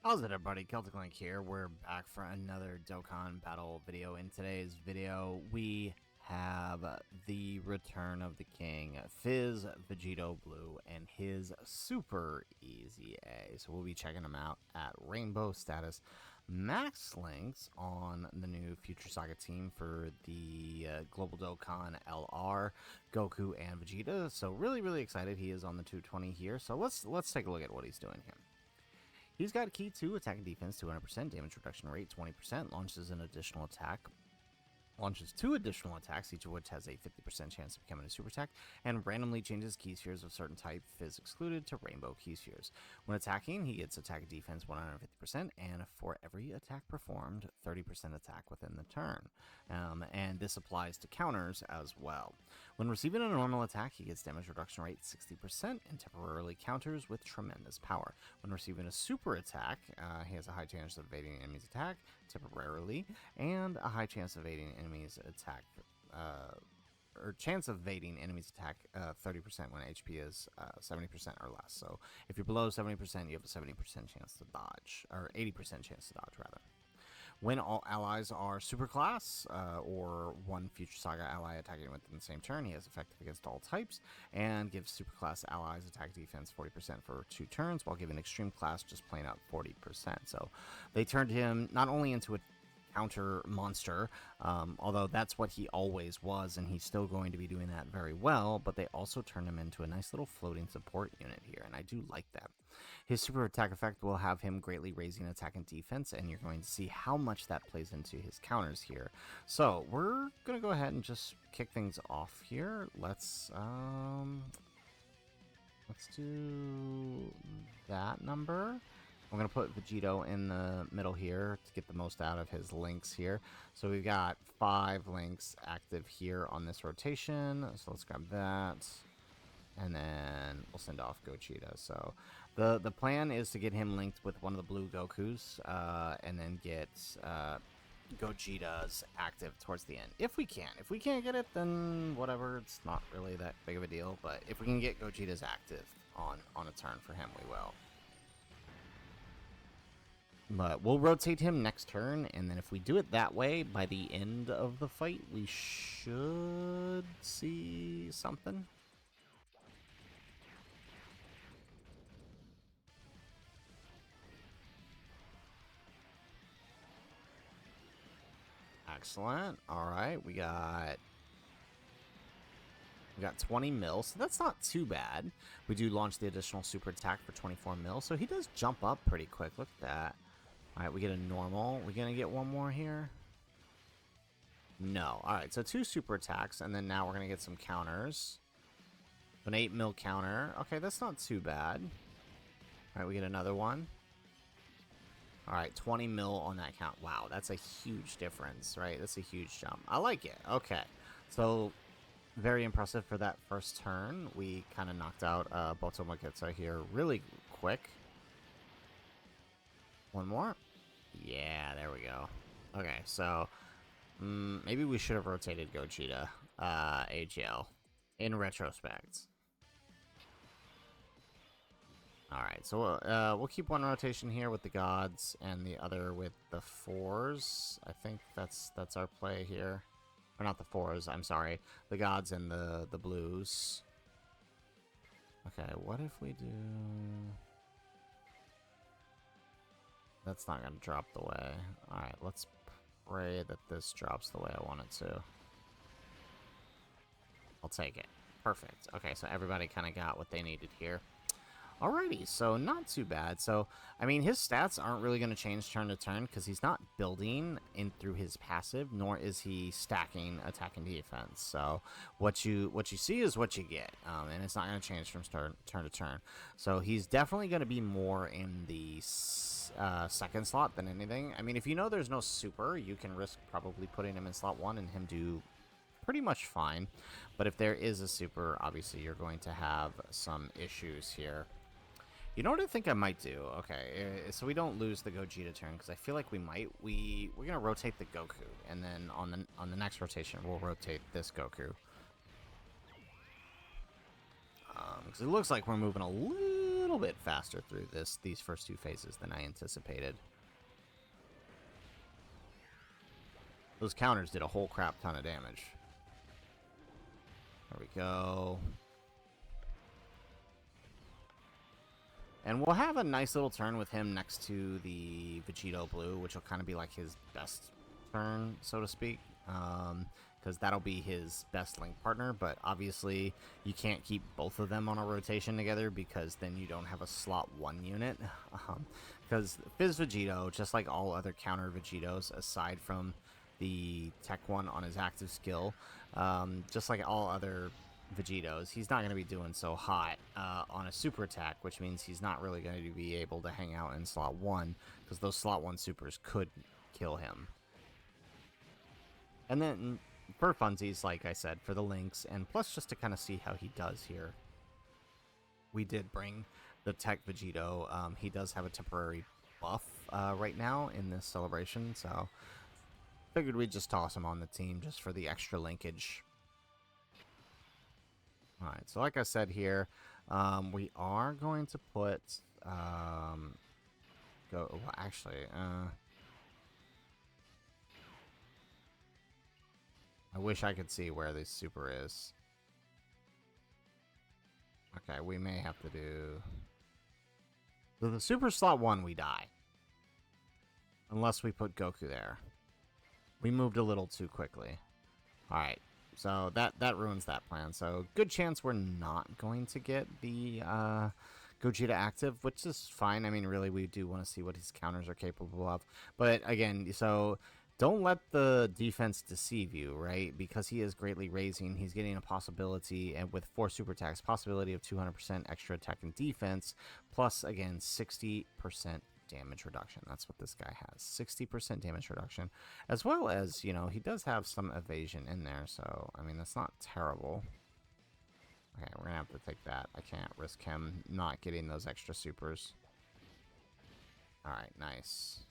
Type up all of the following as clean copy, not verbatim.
How's it, everybody? Celtic Link here. We're back for another Dokkan Battle video. In today's video, we have the return of the king, Fizz Vegito Blue, and his Super EZA. So we'll be checking them out at Rainbow Status. Max links on the new Future Saga team for the Global Dokkan LR, Goku, and Vegeta. So really excited. He is on the 220 here. So let's take a look at what he's doing here. He's got key 2, attack and defense 200%, damage reduction rate 20%, launches an additional attack. Launches 2 additional attacks, each of which has a 50% chance of becoming a super attack, and randomly changes key spheres of certain type, Fizz excluded, to rainbow key spheres. When attacking, he gets attack and defense 150%, and for every attack performed, 30% attack within the turn. And this applies to counters as well. When receiving a normal attack, he gets damage reduction rate 60%, and temporarily counters with tremendous power. When receiving a super attack, he has a high chance of evading an enemy's attack, temporarily, and a high chance of evading enemies attack, or chance of evading enemies attack 30% when HP is 70% or less. So if you're below 70%, you have a 70% chance to dodge, or 80% chance to dodge rather. When all allies are super class, or one Future Saga ally attacking within the same turn, he has effective against all types, and gives super class allies attack defense 40% for 2 turns, while giving extreme class just plain out 40%. So they turned him not only into a counter monster, although that's what he always was, and he's still going to be doing that very well, but they also turned him into a nice little floating support unit here, and I do like that. His super attack effect will have him greatly raising attack and defense, and you're going to see how much that plays into his counters here. So we're gonna go ahead and just kick things off here. Let's do that number. I'm going to put Vegito in the middle here to get the most out of his links here. So we've got 5 links active here on this rotation. So let's grab that. And then we'll send off Gogeta. So the plan is to get him linked with one of the blue Gokus, and then get Gogeta's active towards the end. If we can. If we can't get it, then whatever. It's not really that big of a deal. But if we can get Gogeta's active on a turn for him, we will. But we'll rotate him next turn, and then if we do it that way, by the end of the fight, we should see something. Excellent. Alright, we got 20 mil, so that's not too bad. We do launch the additional super attack for 24 mil, so he does jump up pretty quick. Look at that. Alright, we get a normal. We gonna get one more here? No. Alright, so 2 super attacks, and then now we're gonna get some counters. An 8 mil counter. Okay, that's not too bad. Alright, we get another one. Alright, 20 mil on that count. Wow, that's a huge difference, right? That's a huge jump. I like it. Okay. So, very impressive for that first turn. We kind of knocked out Boto Maketsa here really quick. One more. Yeah, there we go. Okay, so maybe we should have rotated Gogeta AGL in retrospect. Alright, so we'll keep one rotation here with the gods and the other with the 4s. I think that's our play here. Or not the 4s, I'm sorry. The gods and the blues. Okay, what if we do... That's not going to drop the way. Alright, let's pray that this drops the way I want it to. I'll take it. Perfect. Okay, so everybody kind of got what they needed here. Alrighty, so not too bad. So, I mean, his stats aren't really going to change turn to turn because he's not building in through his passive, nor is he stacking attack and defense. So, what you see is what you get, and it's not going to change from turn to turn. So, he's definitely going to be more in the second slot than anything. I mean, if you know there's no super, you can risk probably putting him in slot 1 and him do pretty much fine. But if there is a super, obviously you're going to have some issues here. You know what I think I might do? Okay, so we don't lose the Gogeta turn, because I feel like we might. We're going to rotate the Goku, and then on the next rotation, we'll rotate this Goku. Because it looks like we're moving a little little bit faster through these first two phases than I anticipated. Those counters did a whole crap ton of damage. There we go. And we'll have a nice little turn with him next to the Vegito Blue, which will kind of be like his best turn, so to speak. Because that'll be his best link partner, but obviously you can't keep both of them on a rotation together because then you don't have a slot 1 unit. Because Fizz Vegito, just like all other counter Vegitos, aside from the Tech 1 on his active skill, just like all other Vegitos, he's not going to be doing so hot on a super attack, which means he's not really going to be able to hang out in slot 1, because those slot 1 supers could kill him. And then for funsies, like I said, for the links, and plus just to kind of see how he does here, we did bring the Tech Vegito. He does have a temporary buff right now in this celebration, so figured we'd just toss him on the team just for the extra linkage. Alright, so like I said here, we are going to put, well, actually, I wish I could see where this super is. Okay, we may have to do... So the super slot 1, we die. Unless we put Goku there. We moved a little too quickly. Alright, so that ruins that plan. So good chance we're not going to get the Gogeta active, which is fine. I mean, really, we do want to see what his counters are capable of. But again, so... don't let the defense deceive you, right? Because he is greatly raising. He's getting a possibility, and with 4 super attacks, possibility of 200% extra attack and defense, plus, again, 60% damage reduction. That's what this guy has. 60% damage reduction. As well as, you know, he does have some evasion in there, so, I mean, that's not terrible. Okay, we're going to have to take that. I can't risk him not getting those extra supers. Alright, nice.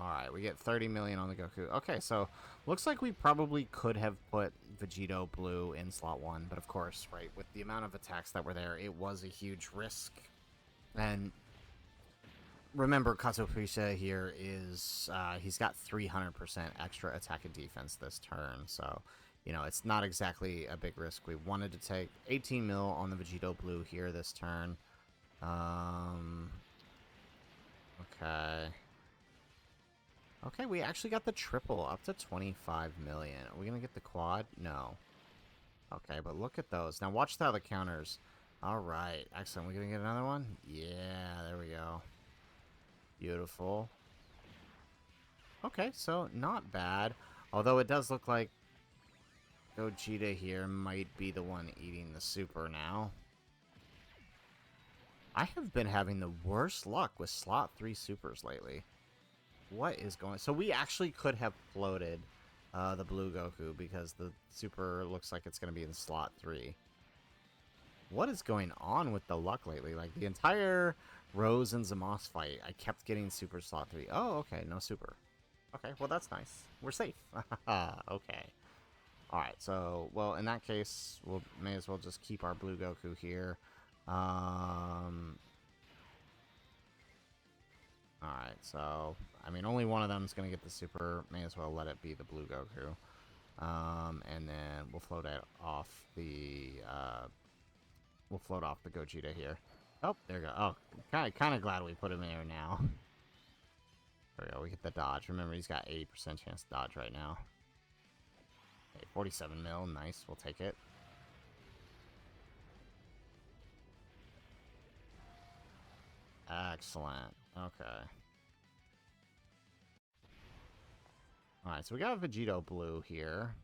Alright, we get 30 million on the Goku. Okay, so looks like we probably could have put Vegito Blue in slot 1, but of course, right, with the amount of attacks that were there, it was a huge risk. And remember, Katsupisha here is, he's got 300% extra attack and defense this turn, so, you know, it's not exactly a big risk. We wanted to take 18 mil on the Vegito Blue here this turn. Okay. Okay, we actually got the triple up to 25 million. Are we going to get the quad? No. Okay, but look at those. Now watch how the counters. All right. Excellent. We going to get another one? Yeah, there we go. Beautiful. Okay, so not bad. Although it does look like Gogeta here might be the one eating the super now. I have been having the worst luck with slot 3 supers lately. What is going on? So we actually could have floated the blue Goku because the super looks like it's going to be in slot 3. What is going on with the luck lately? Like the entire Rose and Zamos fight, I kept getting super slot 3. Oh, okay, no super. Okay, well that's nice. We're safe. Okay. Alright, so, well, in that case, we may as well just keep our blue Goku here. Alright, so, I mean, only one of them is going to get the super. May as well let it be the blue Goku. And then we'll float off the, Gogeta here. Oh, there we go. Oh, kind of glad we put him in there now. There we go, we get the dodge. Remember, he's got 80% chance to dodge right now. Okay, 47 mil, nice, we'll take it. Excellent. Okay. Alright, so we got a Vegito Blue here.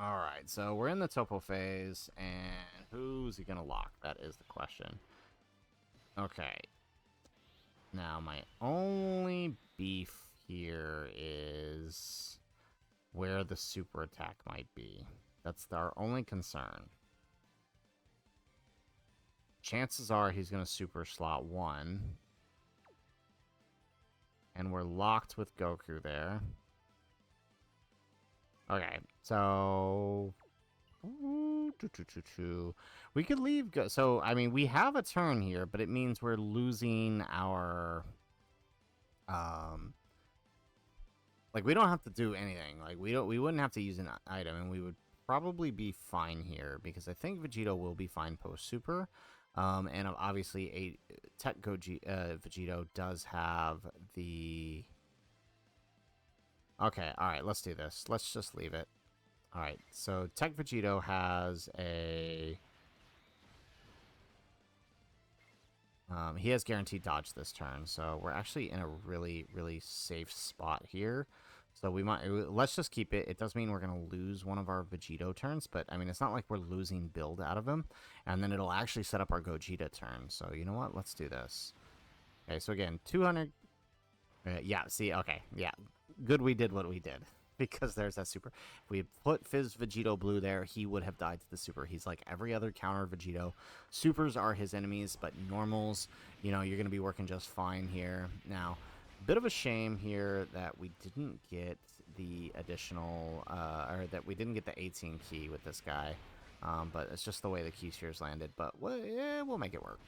Alright, so we're in the Topo phase, and who's he gonna lock? That is the question. Okay. Now, my only beef here is where the super attack might be. That's our only concern. Chances are he's going to super slot 1. And we're locked with Goku there. Okay, so... We could leave... So, I mean, we have a turn here, but it means we're losing our... Like, we don't have to do anything. Like, we wouldn't have to use an item, and we would probably be fine here, because I think Vegito will be fine post-super. And obviously, a Tech Vegito does have the... Okay, alright, let's do this. Let's just leave it. Alright, so Tech Vegito has a... he has guaranteed dodge this turn, so we're actually in a really, really safe spot here. So we might... Let's just keep it. It does mean we're going to lose one of our Vegito turns, but, I mean, it's not like we're losing build out of him. And then it'll actually set up our Gogeta turn. So, you know what? Let's do this. Okay, so again, 200... yeah, see, okay, yeah. Good we did what we did. Because there's that super. If we had put Fizz Vegito Blue there, he would have died to the super. He's like every other counter Vegito. Supers are his enemies, but normals, you know, you're going to be working just fine here. Now, bit of a shame here that we didn't get the additional, or that we didn't get the 18 key with this guy. But it's just the way the key spheres landed. But yeah, we'll make it work.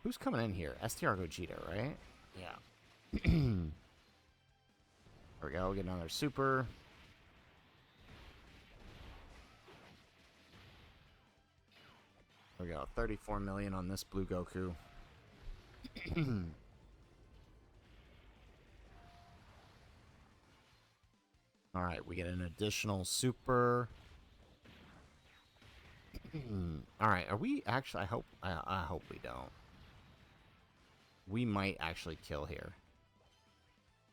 Who's coming in here? STR Gogeta, right? Yeah. There we go, get another super. There we go, 34 million on this blue Goku. Alright, we get an additional super. Alright, are we actually... I hope we don't. We might actually kill here.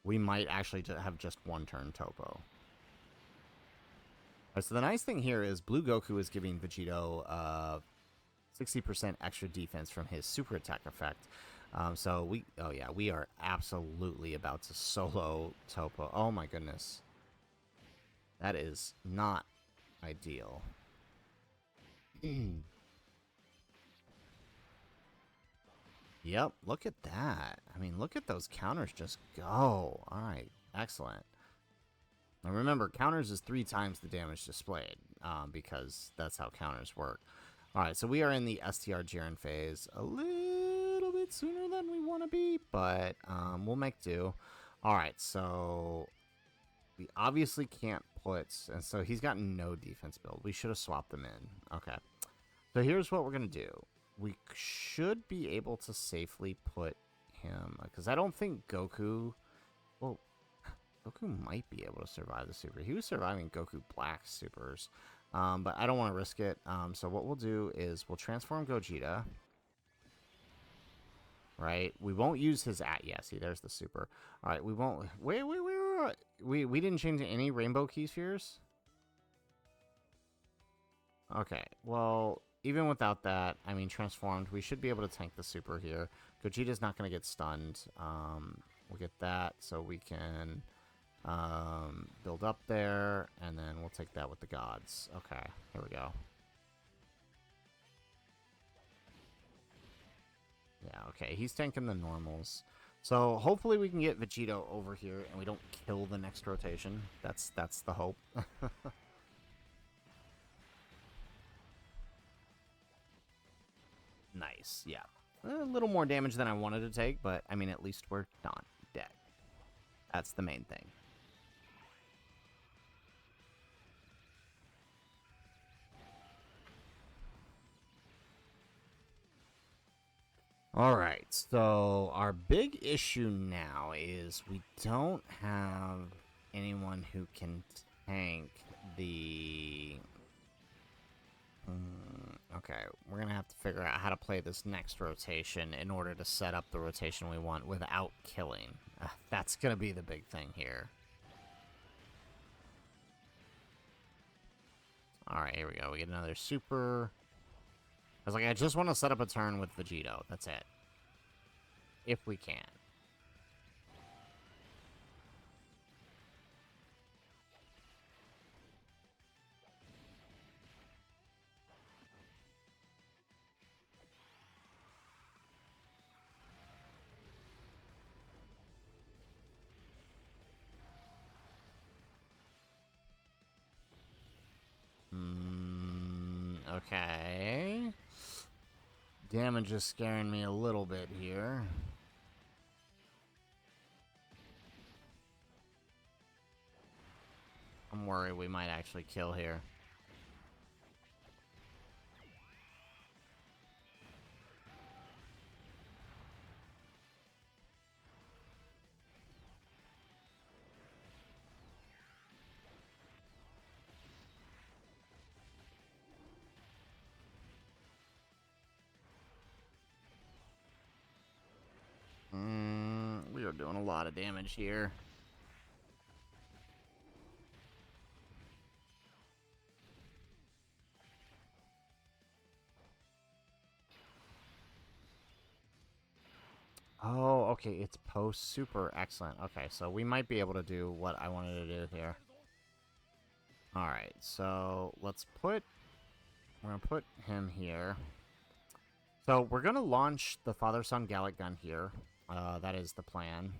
We might actually have just one turn Topo. Right, so the nice thing here is Blue Goku is giving Vegito 60% extra defense from his super attack effect. So we... Oh yeah, we are absolutely about to solo Topo. Oh my goodness. That is not ideal. Yep, look at that. I mean, look at those counters just go. Alright, excellent. Now remember, counters is 3 times the damage displayed, because that's how counters work. Alright, so we are in the STR Jiren phase a little bit sooner than we want to be, but we'll make do. Alright, so we obviously can't put... And so he's got no defense build. We should have swapped them in. Okay. So here's what we're going to do. We should be able to safely put him... Because I don't think Goku... Well, Goku might be able to survive the super. He was surviving Goku Black supers. But I don't want to risk it. So what we'll do is we'll transform Gogeta. Right? We won't use his at... Yeah, see, there's the super. Alright, we won't... Wait. We didn't change any rainbow key spheres? Okay, well... Even without that, I mean, transformed, we should be able to tank the super here. Gogeta's not going to get stunned. We'll get that, so we can build up there, and then we'll take that with the gods. Okay, here we go. Yeah, okay, he's tanking the normals. So hopefully we can get Vegito over here, and we don't kill the next rotation. That's the hope. Nice, yeah. A little more damage than I wanted to take, but, I mean, at least we're not dead. That's the main thing. Alright, so our big issue now is we don't have anyone who can tank the... Okay, we're going to have to figure out how to play this next rotation in order to set up the rotation we want without killing. That's going to be the big thing here. Alright, here we go. We get another super. I was like, I just want to set up a turn with Vegito. That's it. If we can. Okay. Damage is scaring me a little bit here. I'm worried we might actually kill here. We are doing a lot of damage here. Oh, okay, it's post-super. Excellent. Okay, so we might be able to do what I wanted to do here. Alright, so let's put... We're going to put him here. So we're going to launch the Father-Son Gallic Gun here. That is the plan.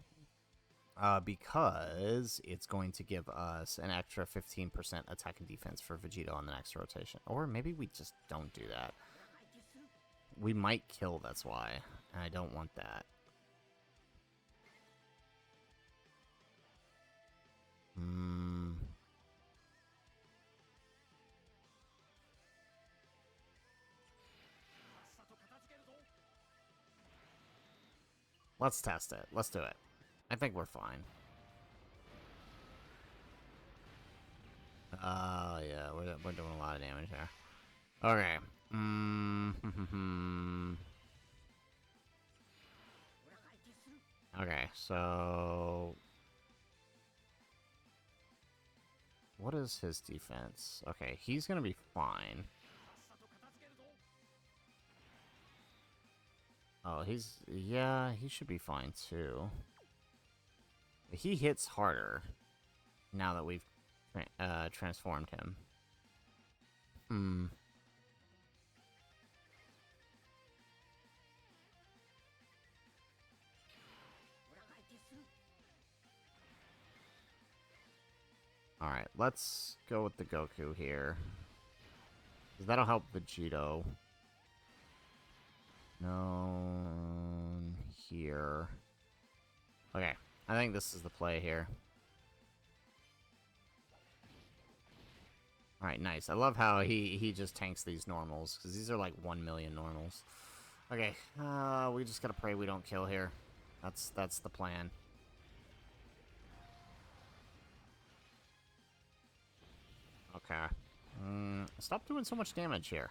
Because it's going to give us an extra 15% attack and defense for Vegito on the next rotation. Or maybe we just don't do that. We might kill, that's why. And I don't want that. Let's test it. Let's do it. I think we're fine. Yeah, we're doing a lot of damage here. Okay. Okay, so... What is his defense? Okay, he's gonna be fine. Oh, yeah, he should be fine, too. He hits harder now that we've transformed him. Alright, let's go with the Goku here. Because that'll help Vegito. No... Here. Okay, I think this is the play here. Alright, nice. I love how he just tanks these normals, because these are like 1 million normals. Okay, we just gotta pray we don't kill here. That's the plan. Okay. Stop doing so much damage here.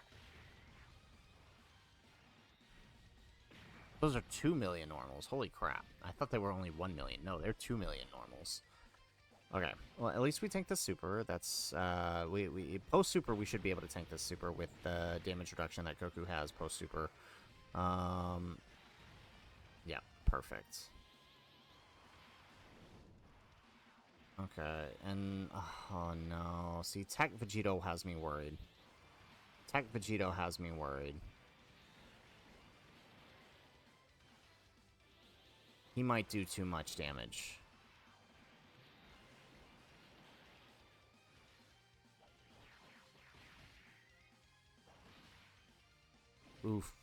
Those are 2 million normals. Holy crap. I thought they were only 1 million. No, they're 2 million normals. Okay. Well, at least we tank this super. That's, we post-super, we should be able to tank this super with the damage reduction that Goku has post-super. Yeah, perfect. Okay, and... Oh, no. See, Tech Vegito has me worried. Tech Vegito has me worried. He might do too much damage. Oof.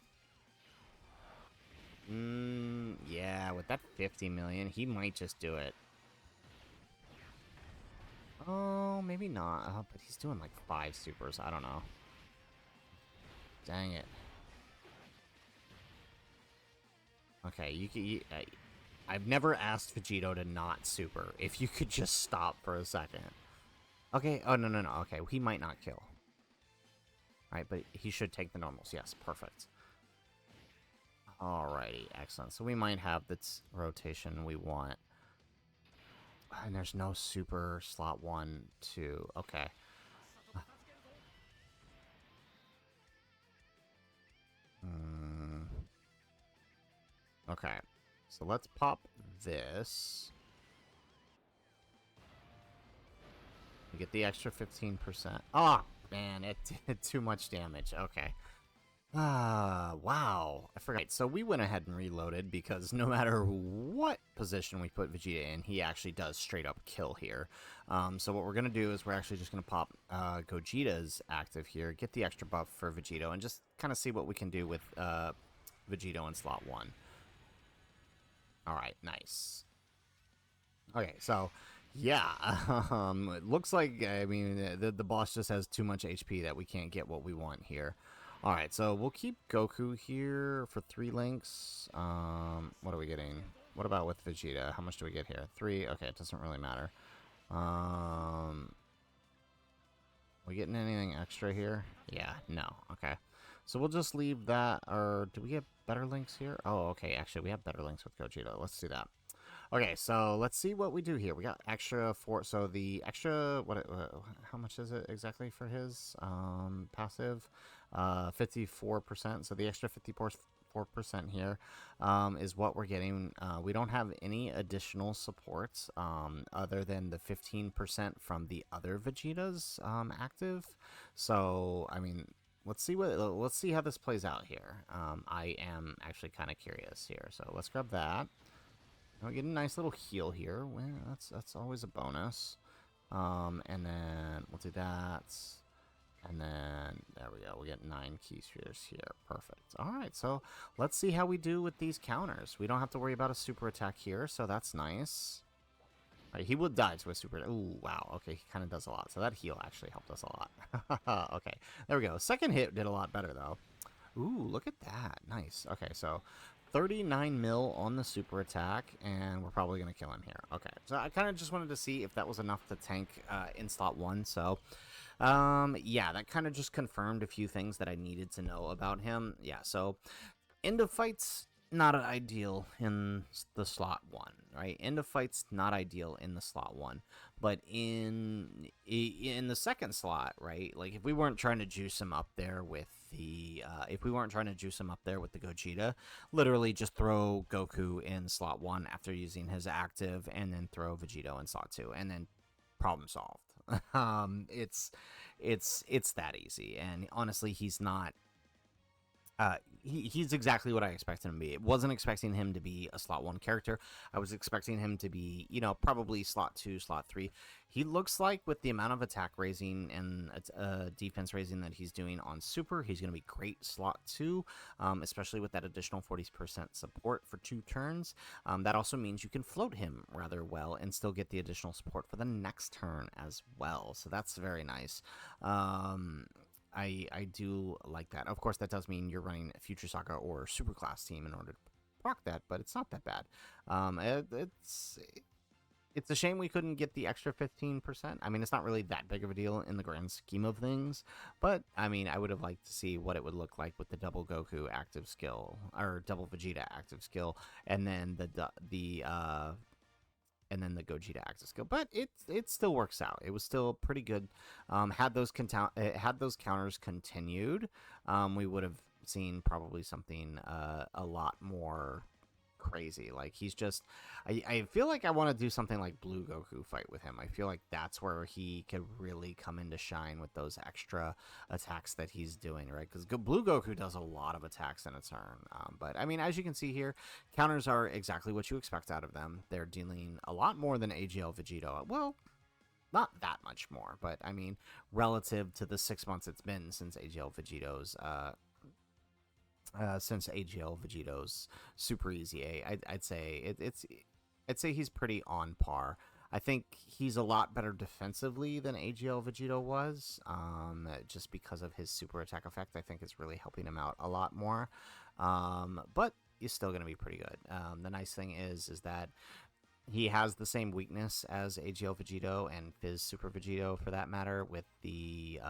Yeah, with that 50 million, he might just do it. Oh, maybe not. But he's doing like 5 supers. I don't know. Dang it. Okay, I've never asked Vegito to not super. If you could just stop for a second. Okay, oh, no. Okay, he might not kill. Alright, but he should take the normals. Yes, perfect. Alrighty, excellent. So we might have this rotation we want. And there's no super slot 1, 2. Okay. Okay. So let's pop this. We get the extra 15%. Oh, man, it did too much damage. Okay. Wow. I forgot. So we went ahead and reloaded because no matter what position we put Vegeta in, he actually does straight up kill here. So what we're going to do is we're actually just going to pop Gogeta's active here, get the extra buff for Vegito, and just kind of see what we can do with Vegito in slot 1. Alright, nice. Okay, so... yeah, it looks like, I mean, the boss just has too much HP that we can't get what we want here. Alright, so we'll keep Goku here for 3 links. What are we getting? What about with Vegeta? How much do we get here? 3? Okay, it doesn't really matter. We getting anything extra here? Yeah, no. Okay. So we'll just leave that, or do we get better links here? Oh, okay, actually, we have better links with Gogeta. Let's do that. Okay, so let's see what we do here. We got extra 4, so the extra, how much is it exactly for his passive? 54%, so the extra 54% here is what we're getting. We don't have any additional supports other than the 15% from the other Vegetas active. So, I mean, let's see how this plays out here. I am actually kind of curious here, so let's grab that. We get a nice little heal here. Well, that's always a bonus. And then we'll do that. And then there we go. We get 9 key spheres here. Perfect. All right, so let's see how we do with these counters. We don't have to worry about a super attack here, so that's nice. All right, he will die to a super. Ooh, wow. Okay, he kind of does a lot. So that heal actually helped us a lot. Okay, there we go. Second hit did a lot better though. Ooh, look at that. Nice. Okay, so 39 mil on the super attack, and we're probably going to kill him here. Okay, so I kind of just wanted to see if that was enough to tank in slot 1, so... yeah, that kind of just confirmed a few things that I needed to know about him. Yeah, so end of fights, not ideal in the slot 1, right? End of fights, not ideal in the slot 1. But in the second slot, right? Like, if we weren't trying to juice him up there with the... if we weren't trying to juice him up there with the Gogeta, literally just throw Goku in slot 1 after using his active, and then throw Vegito in slot 2, and then problem solved. It's that easy, and honestly, he's not. He's exactly what I expected him to be. I wasn't expecting him to be a slot 1 character. I was expecting him to be, you know, probably slot 2, slot 3. He looks like with the amount of attack raising and defense raising that he's doing on Super, he's going to be great slot 2, especially with that additional 40% support for 2 turns. That also means you can float him rather well and still get the additional support for the next turn as well. So that's very nice. I do like that. Of course, that does mean you're running a Future Saga or Superclass team in order to proc that, but it's not that bad. It's a shame we couldn't get the extra 15%. I mean, it's not really that big of a deal in the grand scheme of things, but I mean, I would have liked to see what it would look like with the double Goku active skill, or double Vegeta active skill, and then and then the Gogeta active skill, but it still works out. It was still pretty good. Had those counters continued, we would have seen probably something a lot more crazy. Like, he's just, I feel like I want to do something like Blue Goku fight with him. I feel like that's where he could really come into shine with those extra attacks that he's doing, right? Because Blue Goku does a lot of attacks in a turn. But I mean, as you can see here, counters are exactly what you expect out of them. They're dealing a lot more than AGL Vegito. Well, not that much more, but I mean, relative to the 6 months it's been since AGL Vegito's Super Easy I'd say I'd say he's pretty on par. I think he's a lot better defensively than AGL Vegito was, just because of his super attack effect. I think it's really helping him out a lot more, but he's still going to be pretty good. The nice thing is that he has the same weakness as AGL Vegito and Fizz Super Vegito, for that matter, with the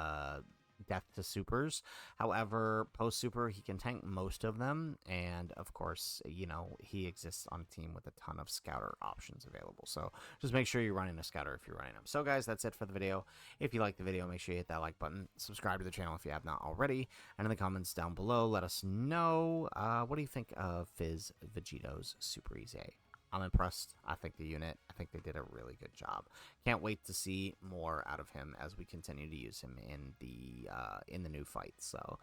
death to supers. However, post super, he can tank most of them, and of course, you know, he exists on a team with a ton of scouter options available. So just make sure you're running a scouter if you're running them. So guys, that's it for the video. If you like the video, make sure you hit that like button, subscribe to the channel if you have not already, and in the comments down below, let us know what do you think of Fizz Vegito's Super Easy. I'm impressed. I think the unit, I think they did a really good job. Can't wait to see more out of him as we continue to use him in the new fight. So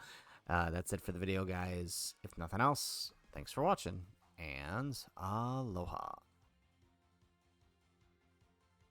That's it for the video, guys. If nothing else, thanks for watching, and aloha.